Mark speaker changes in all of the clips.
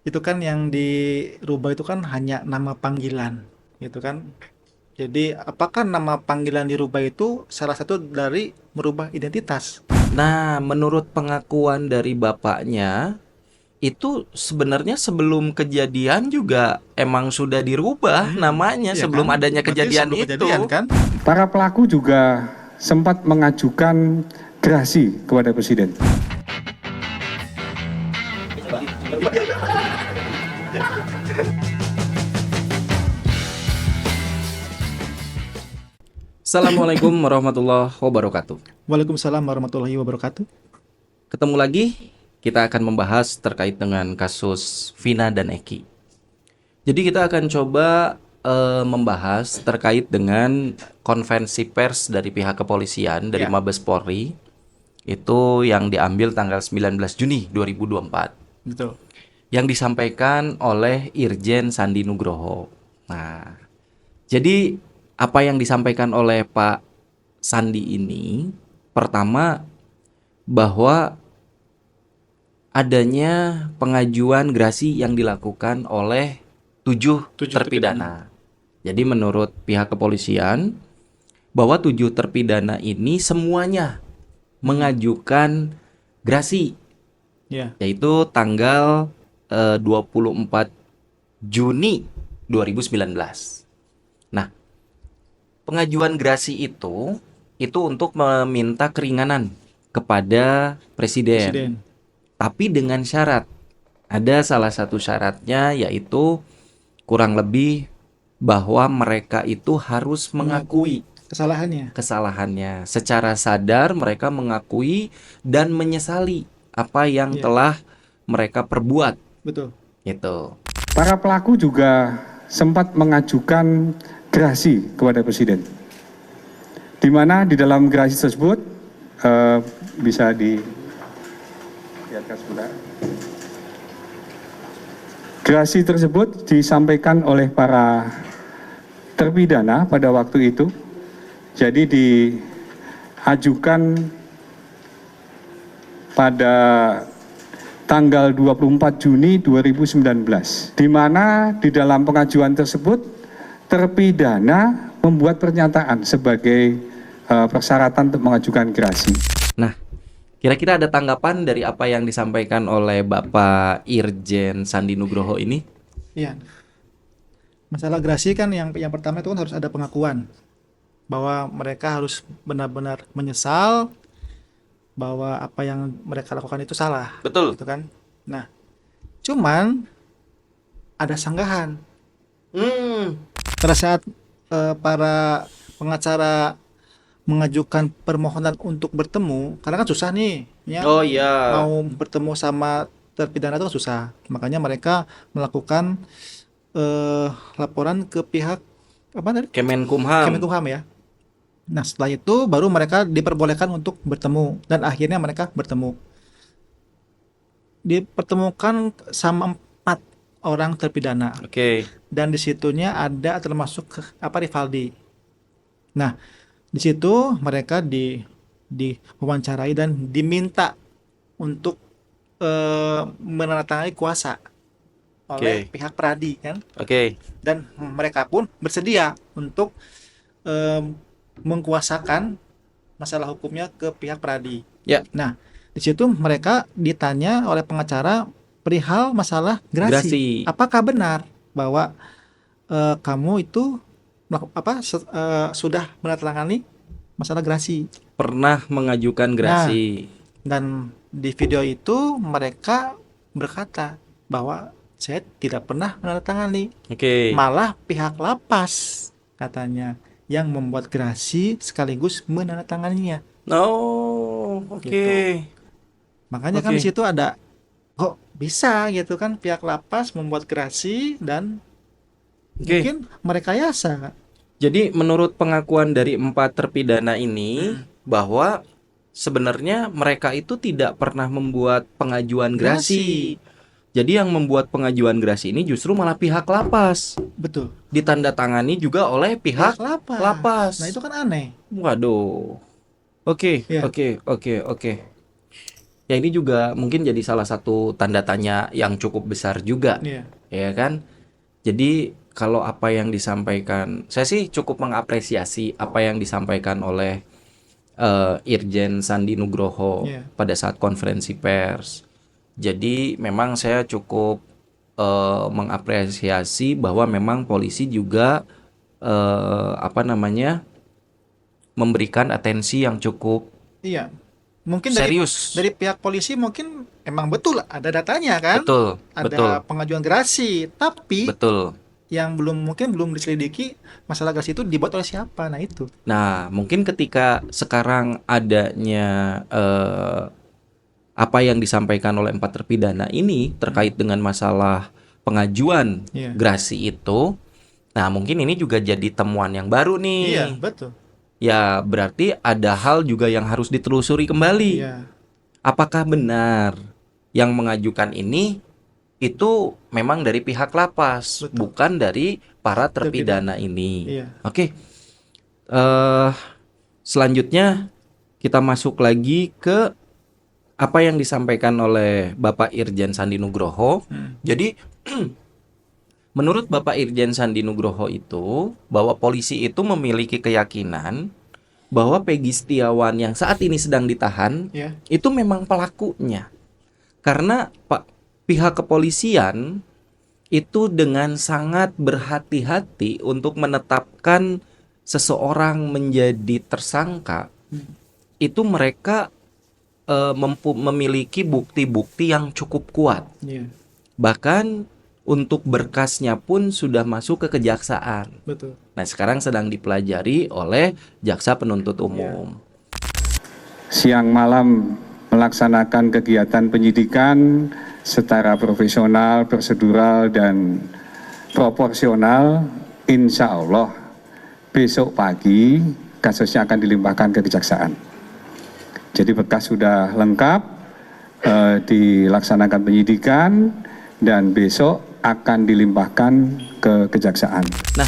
Speaker 1: itu kan yang dirubah itu kan hanya nama panggilan, gitu kan. Jadi apakah nama panggilan dirubah itu salah satu dari merubah identitas?
Speaker 2: Nah, menurut pengakuan dari bapaknya, itu sebenarnya sebelum kejadian juga emang sudah dirubah namanya
Speaker 1: Iya kan?
Speaker 2: sebelum adanya
Speaker 1: Berarti
Speaker 2: kejadian
Speaker 1: sebelum kejadian
Speaker 2: itu.
Speaker 1: kan?
Speaker 3: Para pelaku juga sempat mengajukan gerasi kepada Presiden.
Speaker 2: Assalamualaikum warahmatullahi wabarakatuh.
Speaker 1: Waalaikumsalam warahmatullahi wabarakatuh.
Speaker 2: Ketemu lagi, kita akan membahas terkait dengan kasus Vina dan Eki. Jadi kita akan coba membahas terkait dengan konferensi pers dari pihak kepolisian dari
Speaker 1: Ya,
Speaker 2: Mabes Polri itu yang diambil tanggal 19 Juni 2024
Speaker 1: betul.
Speaker 2: yang disampaikan oleh Irjen Sandi Nugroho. Nah, jadi apa yang disampaikan oleh Pak Sandi ini pertama bahwa adanya pengajuan gerasi yang dilakukan oleh 7
Speaker 1: Tujuh terpidana.
Speaker 2: terpidana. Jadi menurut pihak kepolisian bahwa 7 terpidana ini semuanya mengajukan gerasi
Speaker 1: Ya,
Speaker 2: yaitu tanggal 24 Juni 2019. Nah, pengajuan gerasi itu untuk meminta keringanan kepada presiden.
Speaker 1: presiden.
Speaker 2: Tapi dengan syarat. Ada salah satu syaratnya yaitu kurang lebih bahwa mereka itu harus mengakui
Speaker 1: Kesalahannya.
Speaker 2: kesalahannya. Secara sadar mereka mengakui dan menyesali apa yang
Speaker 1: Ya,
Speaker 2: telah mereka perbuat.
Speaker 1: betul.
Speaker 2: Gitu.
Speaker 3: Para pelaku juga sempat mengajukan gerasi kepada Presiden. Di mana di dalam gerasi tersebut bisa dilihatkan sebentar. Gerasi tersebut disampaikan oleh para terpidana pada waktu itu. Jadi diajukan pada tanggal 24 Juni 2019, di mana di dalam pengajuan tersebut terpidana membuat pernyataan sebagai persyaratan untuk mengajukan gerasi.
Speaker 2: Nah, kira-kira ada tanggapan dari apa yang disampaikan oleh Bapak Irjen Sandi Nugroho ini?
Speaker 1: Iya. Masalah gerasi kan yang pertama itu kan harus ada pengakuan bahwa mereka harus benar-benar menyesal bahwa apa yang mereka lakukan itu salah,
Speaker 2: Betul.
Speaker 1: gitu kan. Nah, cuman ada sanggahan pada saat para pengacara mengajukan permohonan untuk bertemu, karena kan susah nih, ya
Speaker 2: Oh iya,
Speaker 1: mau bertemu sama terpidana itu kan susah. Makanya mereka melakukan laporan ke pihak apa tadi?
Speaker 2: Kemenkumham.
Speaker 1: Kemenkumham ya. Nah, setelah itu baru mereka diperbolehkan untuk bertemu dan akhirnya mereka bertemu. Dipertemukan sama 4 orang terpidana
Speaker 2: Oke.
Speaker 1: dan disitunya ada termasuk Rivaldi. Nah, di situ mereka diwawancarai dan diminta untuk menandatangani kuasa oleh
Speaker 2: Oke.
Speaker 1: pihak Pradi kan,
Speaker 2: Oke.
Speaker 1: dan mereka pun bersedia untuk em, mengkuasakan masalah hukumnya ke pihak Pradi.
Speaker 2: Ya,
Speaker 1: Nah, di situ mereka ditanya oleh pengacara perihal masalah gerasi.
Speaker 2: gerasi.
Speaker 1: Apakah benar bahwa kamu itu sudah menandatangani masalah gerasi?
Speaker 2: Pernah mengajukan
Speaker 1: Nah,
Speaker 2: gerasi.
Speaker 1: dan di video itu mereka berkata bahwa saya tidak pernah menandatangani.
Speaker 2: Oke.
Speaker 1: Malah pihak lapas katanya yang membuat gerasi sekaligus menandatanganinya.
Speaker 2: Oh, oke.
Speaker 1: Gitu. Makanya kan di
Speaker 2: Oke.
Speaker 1: situ ada kok bisa gitu kan pihak lapas membuat gerasi dan
Speaker 2: Oke.
Speaker 1: mungkin merekayasa.
Speaker 2: Jadi menurut pengakuan dari 4 terpidana ini bahwa sebenarnya mereka itu tidak pernah membuat pengajuan gerasi. Jadi yang membuat pengajuan gerasi ini justru malah pihak lapas.
Speaker 1: Betul.
Speaker 2: Ditandatangani juga oleh
Speaker 1: Pihak
Speaker 2: pihak
Speaker 1: lapas.
Speaker 2: lapas.
Speaker 1: Nah, itu kan aneh.
Speaker 2: Waduh. Oke,
Speaker 1: Ya.
Speaker 2: oke, oke, oke. Ya ini juga mungkin jadi salah satu tanda tanya yang cukup besar juga,
Speaker 1: Iya.
Speaker 2: ya kan? Jadi kalau apa yang disampaikan, saya sih cukup mengapresiasi apa yang disampaikan oleh Irjen Sandi Nugroho
Speaker 1: Iya.
Speaker 2: pada saat konferensi pers. Jadi memang saya cukup mengapresiasi bahwa memang polisi juga apa namanya memberikan atensi yang cukup
Speaker 1: Iya. Mungkin dari
Speaker 2: serius.
Speaker 1: pihak polisi mungkin emang betul ada datanya kan?
Speaker 2: Betul, betul,
Speaker 1: Ada pengajuan gerasi, tapi
Speaker 2: betul.
Speaker 1: yang mungkin belum diselidiki masalah gerasi itu dibuat oleh siapa. Nah, itu.
Speaker 2: Nah, mungkin ketika sekarang adanya apa yang disampaikan oleh 4 terpidana ini terkait dengan masalah pengajuan
Speaker 1: Iya.
Speaker 2: gerasi itu, nah mungkin ini juga jadi temuan yang baru nih.
Speaker 1: Iya, betul.
Speaker 2: Ya, berarti ada hal juga yang harus ditelusuri kembali.
Speaker 1: Iya.
Speaker 2: Apakah benar yang mengajukan ini itu memang dari pihak lapas,
Speaker 1: Betul.
Speaker 2: bukan dari para terpidana ini.
Speaker 1: Iya.
Speaker 2: Oke. Selanjutnya kita masuk lagi ke apa yang disampaikan oleh Bapak Irjen Sandi Nugroho. Jadi menurut Bapak Irjen Sandi Nugroho itu bahwa polisi itu memiliki keyakinan bahwa Peggy Setiawan yang saat ini sedang ditahan
Speaker 1: Iya.
Speaker 2: itu memang pelakunya. Karena pihak kepolisian itu dengan sangat berhati-hati untuk menetapkan seseorang menjadi tersangka. Itu mereka memiliki bukti-bukti yang cukup kuat.
Speaker 1: Iya.
Speaker 2: Bahkan untuk berkasnya pun sudah masuk ke kejaksaan.
Speaker 1: Betul.
Speaker 2: Nah, sekarang sedang dipelajari oleh jaksa penuntut umum.
Speaker 3: Siang malam melaksanakan kegiatan penyidikan secara profesional, prosedural, dan proporsional. Insya Allah besok pagi kasusnya akan dilimpahkan ke kejaksaan. Jadi berkas sudah lengkap, dilaksanakan penyidikan, dan besok akan dilimpahkan ke kejaksaan.
Speaker 2: Nah,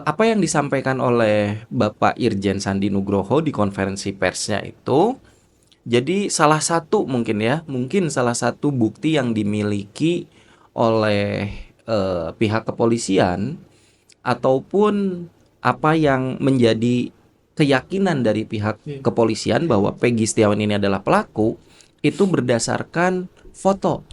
Speaker 2: apa yang disampaikan oleh Bapak Irjen Sandi Nugroho di konferensi persnya itu, jadi salah satu mungkin salah satu bukti yang dimiliki oleh pihak kepolisian ataupun apa yang menjadi keyakinan dari pihak kepolisian bahwa Peggy Setiawan ini adalah pelaku itu berdasarkan foto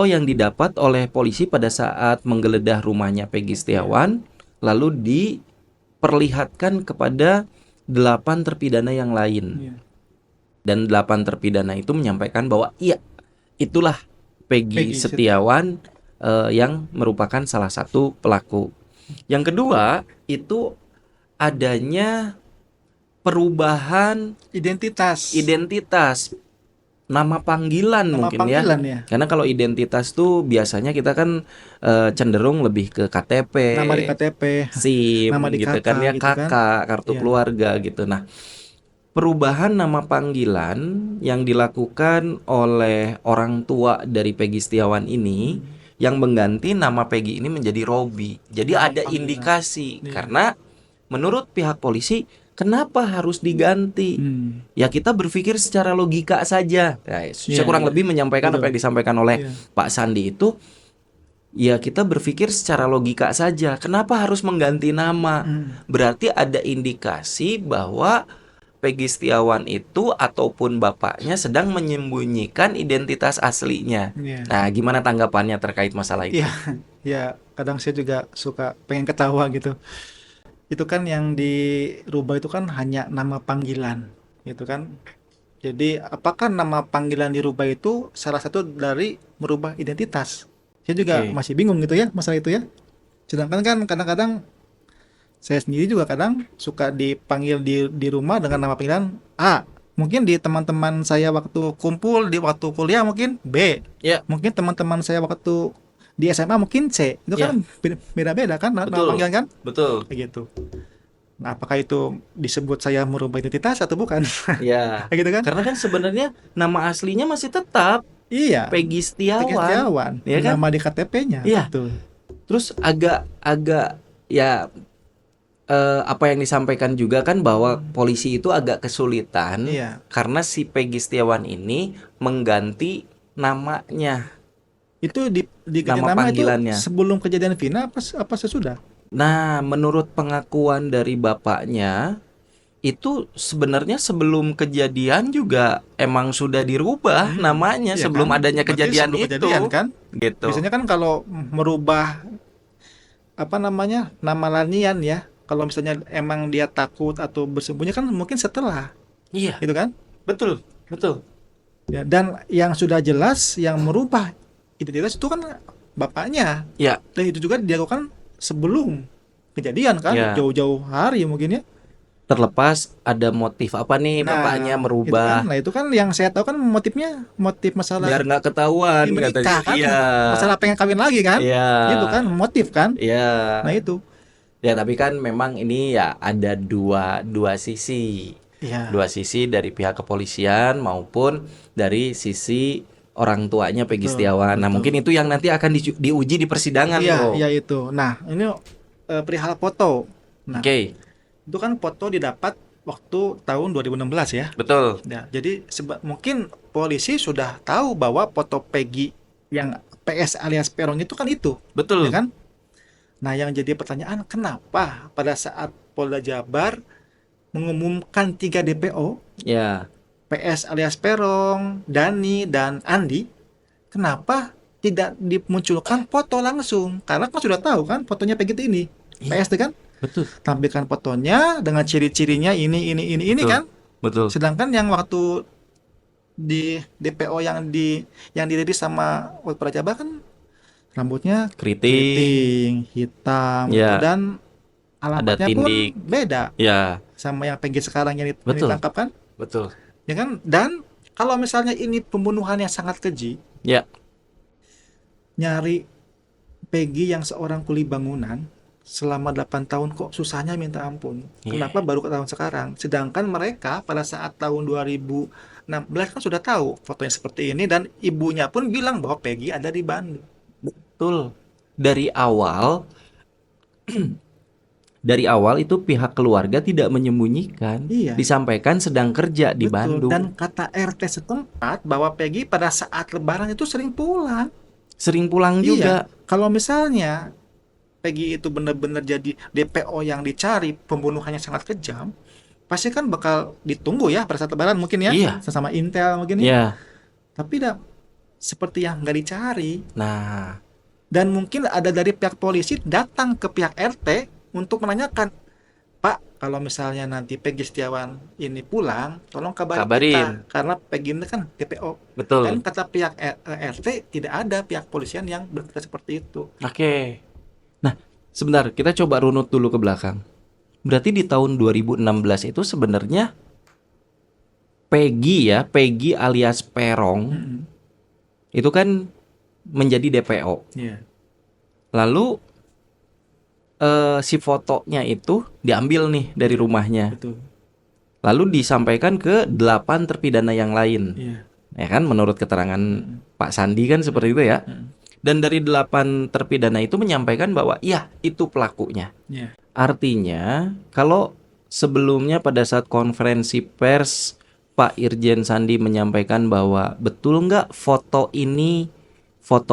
Speaker 2: yang didapat oleh polisi pada saat menggeledah rumahnya Peggy Setiawan, lalu diperlihatkan kepada 8 terpidana yang lain. Dan 8 terpidana itu menyampaikan bahwa iya, itulah Peggy Setiawan yang merupakan salah satu pelaku. Yang kedua, itu adanya perubahan
Speaker 1: Identitas.
Speaker 2: nama panggilan
Speaker 1: Nama
Speaker 2: mungkin
Speaker 1: panggilan
Speaker 2: ya.
Speaker 1: ya.
Speaker 2: Karena kalau identitas tuh biasanya kita kan cenderung lebih ke KTP,
Speaker 1: Nama di KTP,
Speaker 2: SIM
Speaker 1: nama di
Speaker 2: gitu
Speaker 1: KK,
Speaker 2: kan ya,
Speaker 1: gitu kan.
Speaker 2: kakak, kartu
Speaker 1: Iya.
Speaker 2: keluarga gitu. Nah, perubahan nama panggilan yang dilakukan oleh orang tua dari Peggy Setiawan ini yang mengganti nama Peggy ini menjadi Robi. Jadi
Speaker 1: Nama
Speaker 2: ada
Speaker 1: panggilan.
Speaker 2: indikasi
Speaker 1: Iya.
Speaker 2: karena menurut pihak polisi kenapa harus diganti? Ya kita berpikir secara logika saja. Nah, saya kurang lebih menyampaikan
Speaker 1: Betul.
Speaker 2: apa yang disampaikan oleh
Speaker 1: Iya.
Speaker 2: Pak Sandi itu. Ya kita berpikir secara logika saja. Kenapa harus mengganti nama? Berarti ada indikasi bahwa Peggy Setiawan itu ataupun bapaknya sedang menyembunyikan identitas aslinya.
Speaker 1: Iya.
Speaker 2: Nah, gimana tanggapannya terkait masalah itu?
Speaker 1: Iya, ya kadang saya juga suka pengen ketawa gitu. Itu kan yang dirubah itu kan hanya nama panggilan, gitu kan. Jadi apakah nama panggilan dirubah itu salah satu dari merubah identitas? Saya juga
Speaker 2: Oke.
Speaker 1: masih bingung gitu ya masalah itu ya. Sedangkan kan kadang-kadang saya sendiri juga kadang suka dipanggil di rumah dengan nama panggilan A. Mungkin di teman-teman saya waktu kumpul di waktu kuliah mungkin B.
Speaker 2: Ya.
Speaker 1: Mungkin teman-teman saya waktu di SMA mungkin C. Itu kan beda-beda kan nama
Speaker 2: Betul.
Speaker 1: panggilan kan?
Speaker 2: Betul.
Speaker 1: Kayak gitu. Nah, apakah itu disebut saya merubah identitas atau bukan?
Speaker 2: Ya.
Speaker 1: Kayak gitu kan?
Speaker 2: Karena kan sebenarnya nama aslinya masih tetap
Speaker 1: Iya.
Speaker 2: Peggy Setiawan.
Speaker 1: Peggy Setiawan.
Speaker 2: Ya kan?
Speaker 1: Nama di KTP-nya.
Speaker 2: Iya.
Speaker 1: Betul.
Speaker 2: Terus agak ya apa yang disampaikan juga kan bahwa polisi itu agak kesulitan
Speaker 1: Iya.
Speaker 2: karena si Peggy Setiawan ini mengganti namanya,
Speaker 1: Itu diganti
Speaker 2: nama
Speaker 1: nama itu
Speaker 2: panggilannya.
Speaker 1: sebelum kejadian Vina apa sesudah?
Speaker 2: Nah, menurut pengakuan dari bapaknya, itu sebenarnya sebelum kejadian juga emang sudah dirubah namanya
Speaker 1: Iya
Speaker 2: sebelum
Speaker 1: kan?
Speaker 2: adanya
Speaker 1: Berarti
Speaker 2: kejadian
Speaker 1: sebelum kejadian
Speaker 2: itu,
Speaker 1: kan?
Speaker 2: gitu.
Speaker 1: Biasanya kan kalau merubah apa namanya nama lanian ya, kalau misalnya emang dia takut atau bersembunyi kan mungkin setelah,
Speaker 2: Iya,
Speaker 1: gitu kan?
Speaker 2: betul, betul.
Speaker 1: Ya, dan yang sudah jelas yang merubah identitas itu kan bapaknya,
Speaker 2: Ya,
Speaker 1: dan itu juga dilakukan sebelum kejadian kan,
Speaker 2: ya.
Speaker 1: jauh-jauh hari mungkin ya.
Speaker 2: Terlepas ada motif apa nih bapaknya merubah
Speaker 1: Nah itu kan yang saya tahu kan motifnya motif masalah
Speaker 2: biar nggak ketahuan katanya.
Speaker 1: menikah kan,
Speaker 2: Iya,
Speaker 1: masalah pengen kawin lagi kan,
Speaker 2: iya,
Speaker 1: itu kan motif kan.
Speaker 2: iya.
Speaker 1: Nah itu,
Speaker 2: Ya, tapi kan memang ini ya ada dua dua sisi.
Speaker 1: iya
Speaker 2: Dua sisi dari pihak kepolisian maupun dari sisi orang tuanya Peggy
Speaker 1: betul
Speaker 2: Setiawan. Nah,
Speaker 1: betul.
Speaker 2: mungkin itu yang nanti akan diuji di persidangan,
Speaker 1: Iya,
Speaker 2: bro.
Speaker 1: iya itu. Nah, ini perihal foto. Nah,
Speaker 2: Oke,
Speaker 1: itu kan foto didapat waktu tahun 2016 ya.
Speaker 2: betul.
Speaker 1: Ya, jadi mungkin polisi sudah tahu bahwa foto Peggy yang PS alias Peron itu kan itu, ya
Speaker 2: Betul.
Speaker 1: kan? Nah, yang jadi pertanyaan kenapa pada saat Polda Jabar mengumumkan 3 DPO,
Speaker 2: Ya,
Speaker 1: PS alias Peron, Dani dan Andi, kenapa tidak dimunculkan foto langsung? Karena kan sudah tahu kan fotonya Peggy itu ini.
Speaker 2: Iya.
Speaker 1: PS itu kan
Speaker 2: betul.
Speaker 1: tampilkan fotonya dengan ciri-cirinya ini
Speaker 2: Betul.
Speaker 1: kan.
Speaker 2: Betul.
Speaker 1: Sedangkan yang waktu di DPO yang dirilis sama Polda Jabar kan rambutnya
Speaker 2: Keriting.
Speaker 1: keriting, hitam gitu,
Speaker 2: Ya,
Speaker 1: dan
Speaker 2: ada
Speaker 1: alamatnya pun
Speaker 2: tindik.
Speaker 1: beda
Speaker 2: Ya,
Speaker 1: sama yang Peggy sekarang yang
Speaker 2: betul.
Speaker 1: ditangkap kan.
Speaker 2: Betul.
Speaker 1: Ya kan? Dan kalau misalnya ini pembunuhan yang sangat keji,
Speaker 2: Ya,
Speaker 1: nyari Peggy yang seorang kuli bangunan selama 8 tahun kok susahnya minta ampun.
Speaker 2: Iya.
Speaker 1: Kenapa baru ke tahun sekarang? Sedangkan mereka pada saat tahun 2016 kan sudah tahu fotonya seperti ini, dan ibunya pun bilang bahwa Peggy ada di Bandung.
Speaker 2: betul. Dari awal itu pihak keluarga tidak menyembunyikan,
Speaker 1: Iya,
Speaker 2: disampaikan sedang kerja di
Speaker 1: betul.
Speaker 2: Bandung.
Speaker 1: Dan kata RT setempat bahwa Peggy pada saat Lebaran itu sering pulang.
Speaker 2: Sering pulang juga.
Speaker 1: Iya, kalau misalnya Peggy itu benar-benar jadi DPO yang dicari, pembunuhannya sangat kejam, pasti kan bakal ditunggu ya pada saat Lebaran mungkin ya,
Speaker 2: Iya.
Speaker 1: sesama Intel mungkin ya.
Speaker 2: Ya.
Speaker 1: Tapi seperti yang nggak dicari.
Speaker 2: Nah,
Speaker 1: Dan mungkin ada dari pihak polisi datang ke pihak RT untuk menanyakan, Pak, kalau misalnya nanti Peggy Setiawan ini pulang, tolong kabarin kita,
Speaker 2: kabarin.
Speaker 1: karena Peggy ini kan DPO.
Speaker 2: Betul.
Speaker 1: Dan kata pihak RT tidak ada pihak polisian yang berkata seperti itu.
Speaker 2: Oke. Nah, sebentar, kita coba runut dulu ke belakang. Berarti di tahun 2016 itu sebenarnya Peggy alias Perong
Speaker 1: Mm-mm.
Speaker 2: itu kan menjadi DPO.
Speaker 1: Iya.
Speaker 2: Lalu si fotonya itu diambil nih dari rumahnya.
Speaker 1: Betul.
Speaker 2: Lalu disampaikan ke 8 terpidana yang lain.
Speaker 1: Iya.
Speaker 2: Ya kan, menurut keterangan Pak Sandi kan seperti itu ya. Dan dari 8 terpidana itu menyampaikan bahwa iya, itu pelakunya.
Speaker 1: Iya.
Speaker 2: Artinya, kalau sebelumnya pada saat konferensi pers Pak Irjen Sandi menyampaikan bahwa betul nggak foto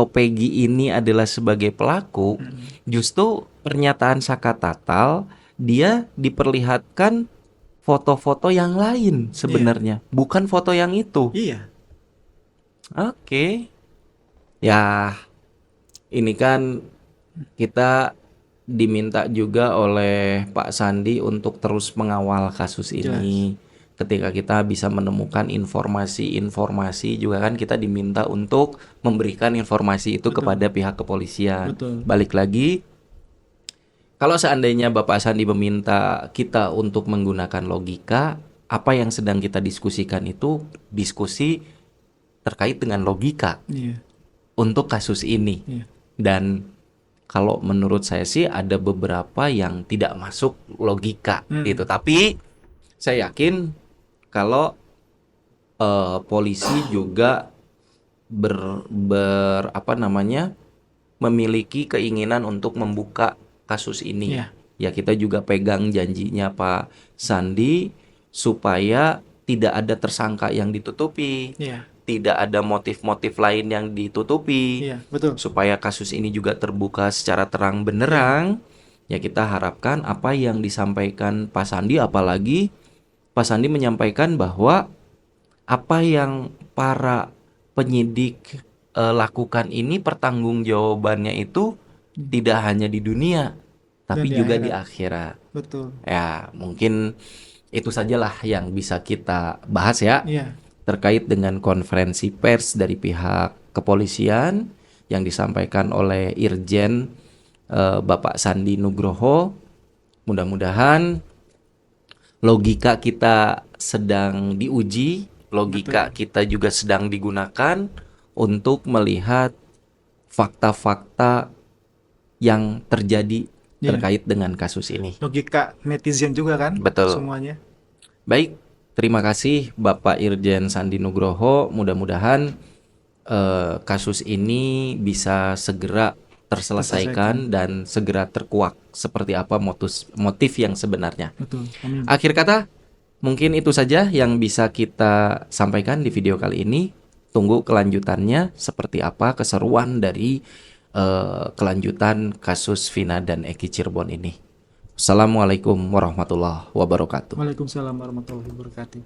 Speaker 2: Peggy ini adalah sebagai pelaku, justru pernyataan Saka Tatal dia diperlihatkan foto-foto yang lain sebenarnya, bukan foto yang itu.
Speaker 1: Iya.
Speaker 2: Oke. Ya, ini kan kita diminta juga oleh Pak Sandi untuk terus mengawal kasus ini. Ketika kita bisa menemukan informasi-informasi juga kan kita diminta untuk memberikan informasi itu
Speaker 1: Betul.
Speaker 2: kepada pihak kepolisian.
Speaker 1: Betul.
Speaker 2: Balik lagi, kalau seandainya Bapak Sandi meminta kita untuk menggunakan logika, apa yang sedang kita diskusikan itu diskusi terkait dengan logika
Speaker 1: Iya.
Speaker 2: untuk kasus ini.
Speaker 1: Iya.
Speaker 2: Dan kalau menurut saya sih ada beberapa yang tidak masuk logika gitu. Tapi saya yakin kalau polisi juga memiliki keinginan untuk membuka kasus ini.
Speaker 1: Iya.
Speaker 2: ya kita juga pegang janjinya Pak Sandi supaya tidak ada tersangka yang ditutupi,
Speaker 1: Iya,
Speaker 2: tidak ada motif-motif lain yang ditutupi,
Speaker 1: iya, betul.
Speaker 2: supaya kasus ini juga terbuka secara terang benderang. Ya kita harapkan apa yang disampaikan Pak Sandi, apalagi Pak Sandi menyampaikan bahwa apa yang para penyidik lakukan ini pertanggungjawabannya itu tidak hanya di dunia, tapi
Speaker 1: di
Speaker 2: juga
Speaker 1: akhirat.
Speaker 2: di akhirat.
Speaker 1: Betul.
Speaker 2: Ya, mungkin itu sajalah yang bisa kita bahas ya
Speaker 1: Iya,
Speaker 2: terkait dengan konferensi pers dari pihak kepolisian yang disampaikan oleh Irjen Bapak Sandi Nugroho. Mudah-mudahan logika kita sedang diuji, logika kita juga sedang digunakan untuk melihat fakta-fakta yang terjadi
Speaker 1: Iya.
Speaker 2: terkait dengan kasus ini.
Speaker 1: logika netizen juga kan,
Speaker 2: Betul.
Speaker 1: semuanya.
Speaker 2: Baik, terima kasih Bapak Irjen Sandi Nugroho. Mudah-mudahan kasus ini bisa segera terselesaikan dan segera terkuak seperti apa motif yang sebenarnya.
Speaker 1: Betul. Amin.
Speaker 2: Akhir kata, mungkin itu saja yang bisa kita sampaikan di video kali ini. Tunggu kelanjutannya seperti apa keseruan dari kelanjutan kasus Vina dan Eki Cirebon ini. Assalamualaikum warahmatullahi wabarakatuh.
Speaker 1: Waalaikumsalam warahmatullahi wabarakatuh.